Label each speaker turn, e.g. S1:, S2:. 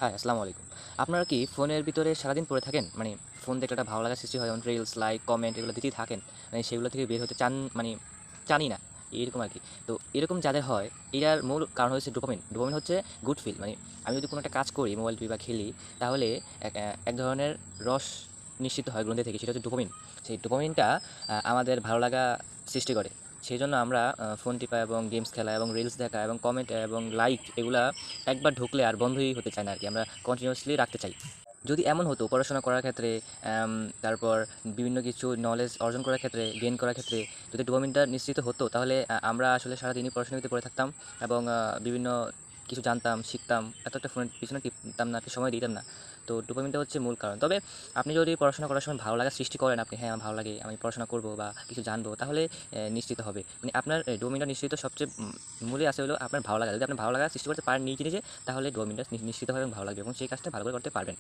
S1: হ্যাঁ, আসসালামু আলাইকুম। আপনারা কি ফোনের ভিতরে সারাদিন পড়ে থাকেন? মানে ফোন দেখলে একটা ভালো লাগার সৃষ্টি হয়, যেমন রিলস, লাইক, কমেন্ট এগুলো দিতেই থাকেন। মানে সেগুলো থেকে বের হতে চানই না, এরকম আরকি। তো এরকম যাদের হয়, এটার মূল কারণ হচ্ছে ডোপামিন। ডোপামিন হচ্ছে গুড ফিল। মানে আমি যদি কোনো একটা কাজ করি, মোবাইল টিপি বা খেলি, তাহলে এক ধরনের রস নিঃসৃত হয় গ্রন্থি থেকে, সেটা হচ্ছে ডোপামিন। সেই ডোপামিনটা আমাদের ভালো লাগা সৃষ্টি করে। সেজন্য আমরা ফোন টিপা এবং গেমস খেলা এবং রিলস দেখা এবং কমেন্ট এবং লাইক এগুলা একবার ঢুকলে আর বন্ধই হতে চায় না আরকি। আমরা কন্টিনিউয়াসলি রাখতে চাই। যদি এমন হতো পড়াশোনা করার ক্ষেত্রে, তারপর বিভিন্ন কিছু নলেজ অর্জন করার ক্ষেত্রে, গেইন করার ক্ষেত্রে যদি ডোপামিনটা নিঃসৃত হতো, তাহলে আমরা আসলে সারাদিনই পড়াশোনার ভিতরে পড়ে থাকতাম এবং বিভিন্ন কিছু জানতাম, শিখতাম। এত একটা ফোনের পিছনে টিপতাম না, একটা সময় দিতাম না। তো ডোপামিনটা হচ্ছে মূল কারণ। তবে আপনি যদি পড়াশোনা করার সময় ভালো লাগা সৃষ্টি করেন, আপনি হ্যাঁ, আমার ভালো লাগে, আমি পড়াশোনা করব বা কিছু জানবো, তাহলে নিশ্চিত হবে। মানে আপনার ডোপামিনটা নিশ্চিত সবচেয়ে মূলে আছে হলো আপনার ভালো লাগা। যদি আপনি ভালো লাগা সৃষ্টি করতে পারেন নিজে, নিজে, তাহলে ডোপামিনটা নিশ্চিতভাবে ভালো লাগবে এবং সেই কাজটা ভালো করে করতে পারবেন।